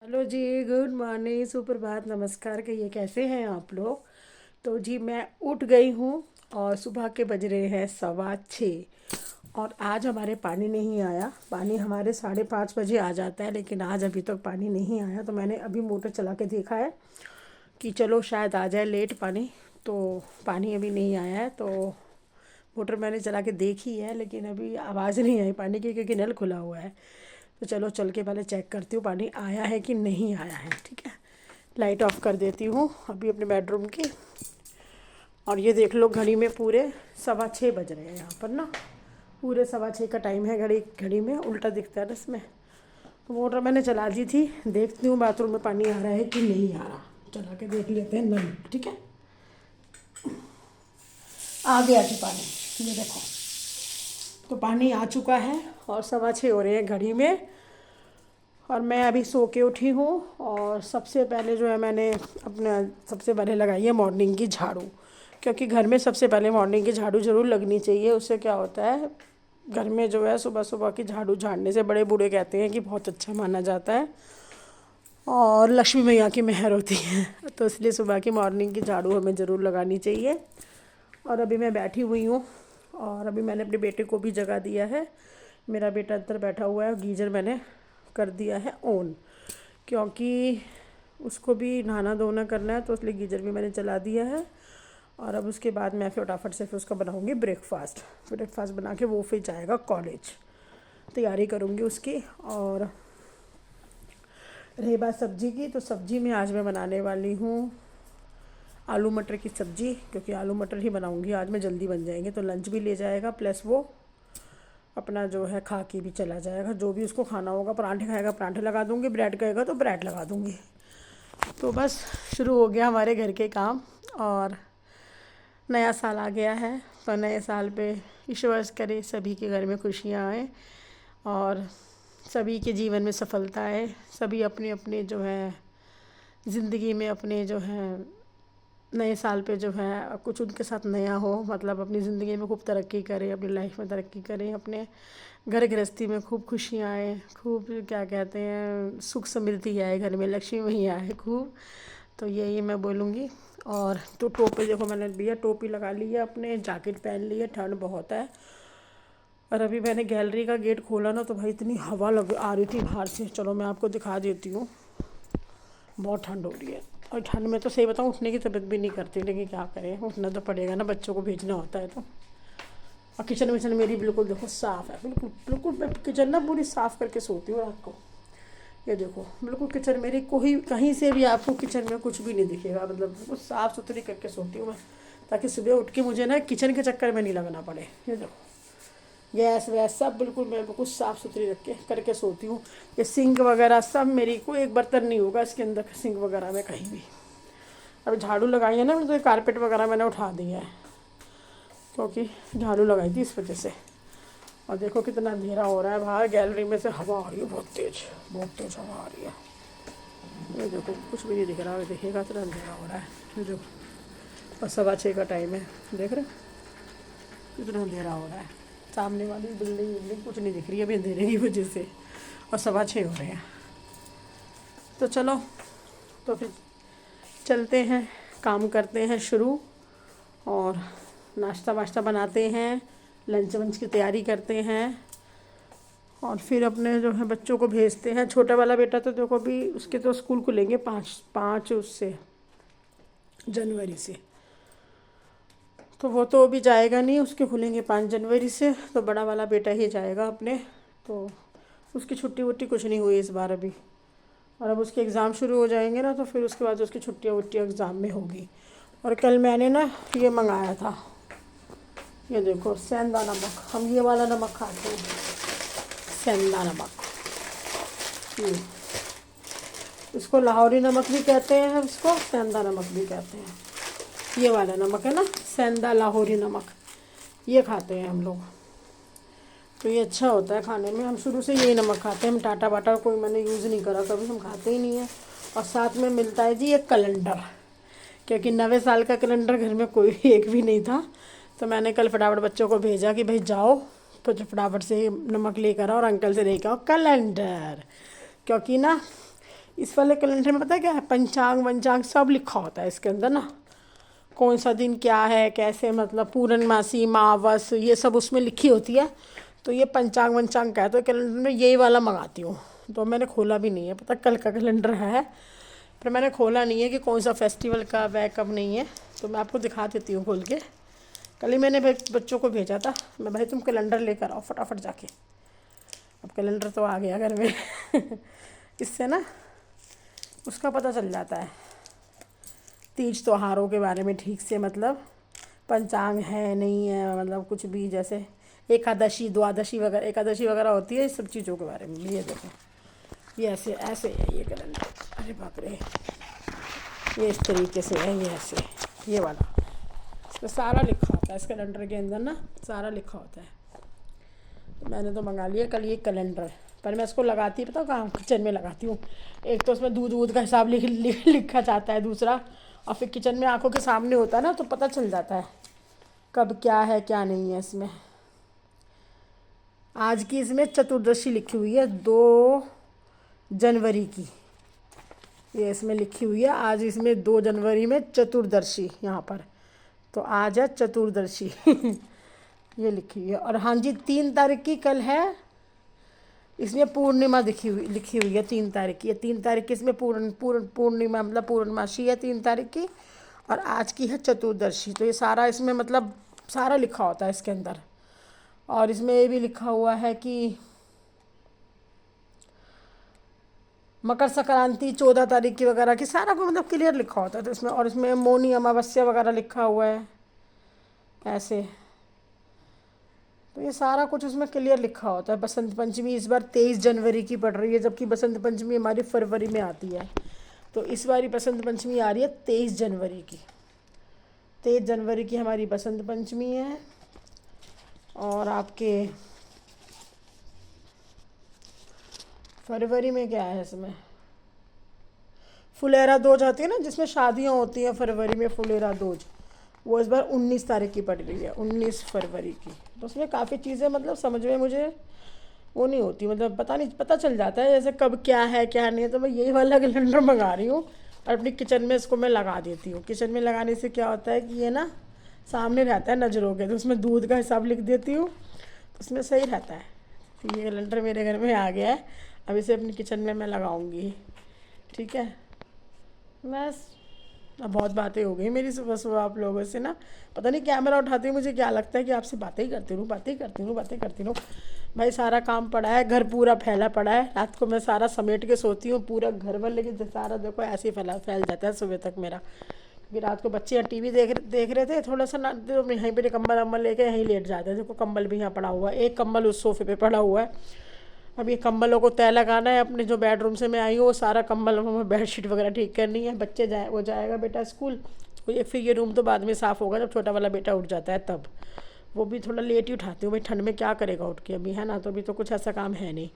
Hello जी, good morning, सुप्रभात, नमस्कार। कहिए कैसे हैं आप लोग। तो जी मैं उठ गई हूँ और सुबह के बज रहे हैं 6:15 और आज हमारे पानी नहीं आया। पानी हमारे 5:30 बजे आ जाता है, लेकिन आज अभी तक पानी नहीं आया। तो मैंने अभी मोटर चला के देखा है कि चलो शायद आ जाए लेट पानी। तो पानी अभी नहीं आया है। तो मोटर मैंने चला के देखी है, लेकिन अभी आवाज़ नहीं आई पानी की, क्योंकि नल खुला हुआ है। तो चलो चल के पहले चेक करती हूँ पानी आया है कि नहीं आया है। ठीक है, लाइट ऑफ कर देती हूँ अभी अपने बेडरूम की। और ये देख लो, घड़ी में पूरे 6:15 बज रहे हैं यहाँ पर ना। पूरे 6:15 का टाइम है। घड़ी घड़ी में उल्टा दिखता है ना इसमें। तो मोटर मैंने चला दी थी, देखती हूँ बाथरूम में पानी आ रहा है कि नहीं आ रहा। चला के देख लेते हैं नल। ठीक है, आ गया जी पानी, ये देखो। तो पानी आ चुका है और 6:15 हो रहे हैं घड़ी में। और मैं अभी सो के उठी हूँ। और सबसे पहले जो है मैंने अपना सबसे पहले लगाई है मॉर्निंग की झाड़ू, क्योंकि घर में सबसे पहले मॉर्निंग की झाड़ू ज़रूर लगनी चाहिए। उससे क्या होता है, घर में जो है सुबह सुबह की झाड़ू झाड़ने से बड़े बूढ़े कहते हैं कि बहुत अच्छा माना जाता है और लक्ष्मी मैया की मेहर होती है। तो इसलिए सुबह की मॉर्निंग की झाड़ू हमें ज़रूर लगानी चाहिए। और अभी मैं बैठी हुई हूँ और अभी मैंने अपने बेटे को भी जगा दिया है। मेरा बेटा अंदर बैठा हुआ है। गीज़र मैंने कर दिया है ऑन, क्योंकि उसको भी नहाना धोना करना है, तो इसलिए गीज़र भी मैंने चला दिया है। और अब उसके बाद मैं फटाफट से फिर उसका बनाऊंगी ब्रेकफास्ट। ब्रेकफास्ट बना के वो फिर जाएगा कॉलेज, तैयारी करूँगी उसकी। और रही बात सब्ज़ी की, तो सब्ज़ी में आज मैं बनाने वाली हूँ आलू मटर की सब्ज़ी, क्योंकि आलू मटर ही बनाऊंगी आज मैं। जल्दी बन जाएंगे तो लंच भी ले जाएगा, प्लस वो अपना जो है खा के भी चला जाएगा। जो भी उसको खाना होगा, पराठे खाएगा पराठे लगा दूंगी, ब्रेड खाएगा तो ब्रेड लगा दूंगी। तो बस शुरू हो गया हमारे घर के काम। और नया साल आ गया है, तो नए साल पे ईश्वर करे सभी के घर में खुशियाँ आए और सभी के जीवन में सफलता आए। सभी अपने अपने जो है ज़िंदगी में अपने जो है नए साल पे जो है कुछ उनके साथ नया हो, मतलब अपनी ज़िंदगी में खूब तरक्की करें, अपनी लाइफ में तरक्की करें, अपने घर गृहस्थी में खूब खुशियाँ आए, खूब क्या कहते हैं सुख समृद्धि आए, घर में लक्ष्मी मैया आए खूब। तो यही मैं बोलूँगी। और तो टोपी देखो, मैंने भैया टोपी लगा ली है, अपने जैकेट पहन ली है, ठंड बहुत है। और अभी मैंने गैलरी का गेट खोला ना, तो भाई इतनी हवा लग आ रही थी बाहर से। चलो मैं आपको दिखा देती हूँ। बहुत ठंड हो रही है। और ठंड में तो सही बताऊँ उठने की तबीयत भी नहीं करती, लेकिन क्या करें, उठना तो पड़ेगा ना, बच्चों को भेजना होता है तो। और किचन विचन मेरी बिल्कुल देखो साफ़ है, बिल्कुल बिल्कुल। मैं किचन ना पूरी साफ़ करके सोती हूँ रात को। ये देखो बिल्कुल किचन मेरी, कोई कहीं से भी आपको किचन में कुछ भी नहीं दिखेगा, मतलब बिल्कुल साफ़ सुथरी करके सोती हूँ मैं, ताकि सुबह उठ के मुझे ना किचन के चक्कर में नहीं लगना पड़े। ये देखो गैस वैस सब बिल्कुल मैं बिल्कुल साफ़ सुथरी रख के करके सोती हूँ। ये सिंक वगैरह सब मेरी, कोई एक बर्तन नहीं होगा इसके अंदर सिंक वगैरह में कहीं भी। अब झाड़ू लगाई है ना, तो ये कारपेट वगैरह मैंने उठा दिया है, क्योंकि झाड़ू लगाई थी इस वजह से। और देखो कितना अंधेरा हो रहा है बाहर। गैलरी में से हवा आ रही है बहुत तेज़, बहुत तेज़ हवा आ रही है। ये देखो कुछ भी नहीं दिख रहा है, देखिएगा इतना अंधेरा हो रहा है। ये जो और 6:15 का टाइम है, देख रहे कितना अंधेरा हो रहा है। सामने वाली बिल्डिंग बिल्डिंग कुछ नहीं दिख रही है अभी अंधेरे की वजह से। और 6:15 हो रहे हैं। तो चलो, तो फिर चलते हैं, काम करते हैं शुरू। और नाश्ता वाश्ता बनाते हैं, लंच वंच की तैयारी करते हैं। और फिर अपने जो है बच्चों को भेजते हैं। छोटा वाला बेटा तो देखो अभी उसके तो स्कूल खुलेंगे 5 उससे जनवरी से। तो वो तो अभी जाएगा नहीं, उसके खुलेंगे 5 जनवरी से। तो बड़ा वाला बेटा ही जाएगा अपने। तो उसकी छुट्टी वुट्टी कुछ नहीं हुई इस बार अभी। और अब उसके एग्ज़ाम शुरू हो जाएंगे ना, तो फिर उसके बाद उसकी छुट्टियाँ वुट्टियाँ एग्ज़ाम में होगी। और कल मैंने ना ये मंगाया था, ये देखो सेंधा नमक। हम ये वाला नमक खाते हैं, सेंधा नमक। ये इसको लाहौरी नमक भी कहते हैं, हम इसको सेंधा नमक भी कहते हैं। ये वाला नमक है ना, सेंधा लाहौरी नमक, ये खाते हैं हम लोग। तो ये अच्छा होता है खाने में। हम शुरू से यही नमक खाते हैं। हम टाटा वाटा कोई मैंने यूज़ नहीं करा कभी, हम खाते ही नहीं है। और साथ में मिलता है जी एक कैलेंडर, क्योंकि 90 साल का कैलेंडर घर में कोई एक भी नहीं था। तो मैंने कल फटाफट बच्चों को भेजा कि भाई जाओ तो फटाफट से नमक लेकर आओ और अंकल से लेकर आओ कैलेंडर, क्योंकि ना इस वाले कैलेंडर में पता है क्या है, पंचांग वंचांग सब लिखा होता है इसके अंदर ना, कौन सा दिन क्या है, कैसे, मतलब पूर्णमासी, मावस, ये सब उसमें लिखी होती है। तो ये पंचांग वंचांग का है, तो कैलेंडर में यही वाला मंगाती हूँ। तो मैंने खोला भी नहीं है, पता कल का कैलेंडर है, पर मैंने खोला नहीं है कि कौन सा फेस्टिवल कब है कब नहीं है। तो मैं आपको दिखा देती हूँ खोल के। कल ही मैंने बच्चों को भेजा था, मैं भाई तुम कैलेंडर लेकर आओ फटाफट जाके। अब कैलेंडर तो आ गया घर में इससे ना उसका पता चल जाता है तीज त्योहारों के बारे में ठीक से, मतलब पंचांग है नहीं है, मतलब कुछ भी, जैसे एकादशी द्वादशी वगैरह, एकादशी वगैरह होती है, इस सब चीज़ों के बारे में। ये देखो, ये ऐसे ऐसे है ये कैलेंडर, अरे बाप रे, ये इस तरीके से है, ये ऐसे, ये वाला, इसमें सारा लिखा होता है, इस कैलेंडर के अंदर ना सारा लिखा होता है। तो मैंने तो मंगा लिया कल ये कैलेंडर, पर मैं इसको लगाती पता कहाँ, किचन में लगाती हूँ। एक तो उसमें दूध का हिसाब लिखा जाता है, दूसरा और फिर किचन में आंखों के सामने होता है ना, तो पता चल जाता है कब क्या है क्या नहीं है इसमें। आज की इसमें चतुर्दशी लिखी हुई है 2 जनवरी की, ये इसमें लिखी हुई है। आज इसमें 2 जनवरी में चतुर्दशी यहाँ पर, तो आज है चतुर्दशी ये लिखी हुई है। और हाँ जी 3 तारीख की कल है, इसमें पूर्णिमा लिखी हुई है 3 तारीख की, 3 तारीख की इसमें पूर्णिमा मतलब पूर्णमासी है 3 तारीख की, और आज की है चतुर्दशी। तो ये सारा इसमें मतलब सारा लिखा होता है इसके अंदर। और इसमें ये भी लिखा हुआ है कि मकर संक्रांति 14 तारीख की वगैरह की, सारा को मतलब क्लियर लिखा होता है। तो इसमें, और इसमें मौनी अमावस्या वगैरह लिखा हुआ है ऐसे, तो ये सारा कुछ उसमें क्लियर लिखा होता है। बसंत पंचमी इस बार 23 जनवरी की पड़ रही है, जबकि बसंत पंचमी हमारी फरवरी में आती है। तो इस बारी बसंत पंचमी आ रही है 23 जनवरी की, 23 जनवरी की हमारी बसंत पंचमी है। और आपके फरवरी में क्या है, इसमें फुलेरा दोज आती है ना, जिसमें शादियाँ होती हैं फरवरी में, फुलेरा दोज, वो इस बार 19 तारीख की पड़ रही है, 19 फरवरी की। तो उसमें काफ़ी चीज़ें मतलब समझ में मुझे वो नहीं होती, मतलब पता नहीं, पता चल जाता है जैसे कब क्या है क्या नहीं है। तो मैं यही वाला कैलेंडर मंगा रही हूँ और अपनी किचन में इसको मैं लगा देती हूँ। किचन में लगाने से क्या होता है कि ये ना सामने रहता है नज़रों के, तो उसमें दूध का हिसाब लिख देती हूँ, तो उसमें सही रहता है। तो ये कैलेंडर मेरे घर में आ गया है, अब इसे अपनी किचन में मैं लगाऊंगी, ठीक है। बस अब बहुत बातें हो गई मेरी सुबह सुबह आप लोगों से ना, पता नहीं कैमरा उठाते ही मुझे क्या लगता है कि आपसे बातें ही करती रहूँ, बातें करती रहूँ, बातें करती रहूँ। भाई सारा काम पड़ा है, घर पूरा फैला पड़ा है, रात को मैं सारा समेट के सोती हूँ पूरा घर भर, लेकिन सारा देखो ऐसे ही फैल जाता है सुबह तक मेरा। क्योंकि रात को बच्चे यहाँ टीवी देख रहे थे, थोड़ा सा ना तो यहीं पर कंबल वम्बल लेके यहीं लेट जाते हैं। देखो कंबल भी यहाँ पड़ा हुआ है, एक कंबल उस सोफे पे पड़ा हुआ है। अब ये कंबलों को तय लगाना है, अपने जो बेडरूम से मैं आई हूँ वो सारा कंबल बेडशीट वगैरह ठीक करनी है। बच्चे वो जाएगा बेटा स्कूल, तो ये फिर ये रूम तो बाद में साफ़ होगा जब छोटा वाला बेटा उठ जाता है तब, वो भी थोड़ा लेट ही उठाती हूँ भाई, ठंड में क्या करेगा उठ के अभी, है ना। तो अभी तो कुछ ऐसा काम है नहीं।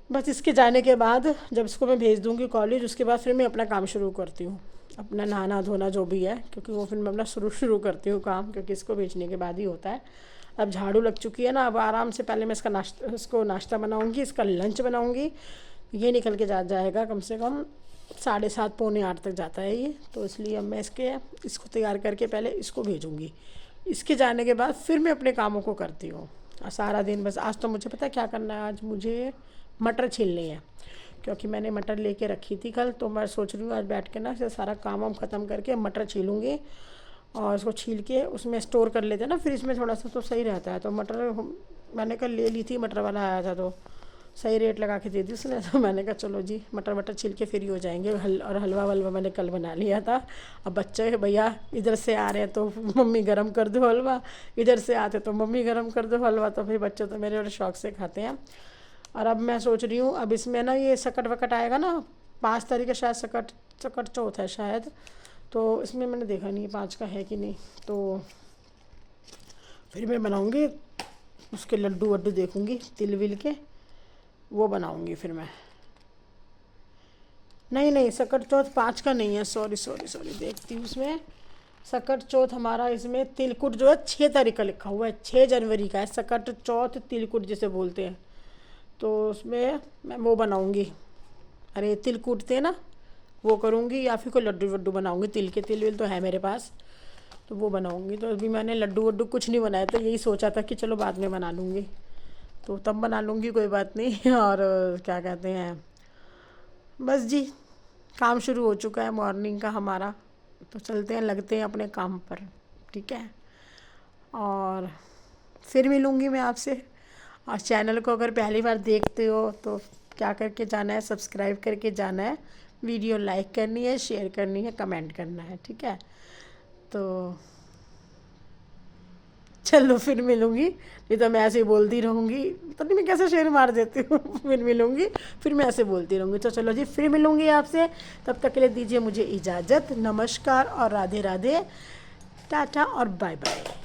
बस इसके जाने के बाद जब इसको मैं भेज दूँगी कॉलेज, उसके बाद फिर मैं अपना काम शुरू करती हूँ, अपना नहाना धोना जो भी है, क्योंकि वो फिर मैं अपना शुरू करती हूँ काम, क्योंकि इसको भेजने के बाद ही होता है। अब झाड़ू लग चुकी है ना, अब आराम से पहले मैं इसको नाश्ता बनाऊंगी, इसका लंच बनाऊंगी। ये निकल के जाएगा कम से कम 7:30 पौने 8 तक जाता है ये, तो इसलिए अब मैं इसको तैयार करके पहले इसको भेजूँगी। इसके जाने के बाद फिर मैं अपने कामों को करती हूँ। सारा दिन बस आज तो मुझे पता है क्या करना है, आज मुझे मटर छीलनी है, क्योंकि मैंने मटर लेके रखी थी कल, तो मैं सोच रही हूँ आज बैठ के ना सारा काम वाम ख़त्म करके मटर छीलूँगी और उसको छील के उसमें स्टोर कर लेते हैं ना फ्रिज में, थोड़ा सा तो सही रहता है। तो मटर मैंने कल ले ली थी, मटर वाला आया था तो सही रेट लगा के दे दी उसने, तो मैंने कहा चलो जी मटर छील के फ्री हो जाएंगे। और हलवा वलवा मैंने कल बना लिया था। अब बच्चे भैया इधर से आ रहे हैं तो मम्मी गरम कर दो हलवा, इधर से आते तो मम्मी गरम कर दो हलवा, तो फिर बच्चे तो मेरे बड़े शौक से खाते हैं। और अब मैं सोच रही हूँ अब इसमें ना ये सकट वकट आएगा ना, 5 तारीख का शायद सकट चौथ है शायद, तो इसमें मैंने देखा नहीं 5 का है कि नहीं, तो फिर मैं बनाऊँगी उसके लड्डू वड्डू, देखूँगी तिल विल के वो बनाऊँगी फिर मैं। नहीं सकट चौथ 5 का नहीं है, सॉरी देखती हूँ उसमें सकट चौथ हमारा, इसमें तिलकुट जो है 6 तारीख का लिखा हुआ है, 6 जनवरी का है सकट चौथ, तिलकुट जिसे बोलते हैं। तो उसमें मैं वो बनाऊँगी, अरे तिल कूटते हैं ना, वो करूँगी, या फिर कोई लड्डू वड्डू बनाऊँगी। तिल के तिल विल तो है मेरे पास, तो वो बनाऊँगी। तो अभी मैंने लड्डू वड्डू कुछ नहीं बनाया, तो यही सोचा था कि चलो बाद में बना लूँगी, तो तब बना लूँगी, कोई बात नहीं। और क्या कहते हैं, बस जी, काम शुरू हो चुका है मॉर्निंग का हमारा, तो चलते हैं, लगते हैं अपने काम पर, ठीक है। और फिर मिलूँगी मैं आपसे। और चैनल को अगर पहली बार देखते हो तो क्या करके जाना है, सब्सक्राइब करके जाना है, वीडियो लाइक करनी है, शेयर करनी है, कमेंट करना है, ठीक है। तो चलो फिर मिलूँगी, नहीं तो मैं ऐसे ही बोलती रहूँगी, तो नहीं मैं कैसे शेर मार देती हूँ। फिर मिलूँगी, फिर मैं ऐसे बोलती रहूँगी। तो चलो जी, फिर मिलूँगी आपसे, तब तक के लिए दीजिए मुझे इजाज़त। नमस्कार और राधे राधे, टाटा और बाय बाय।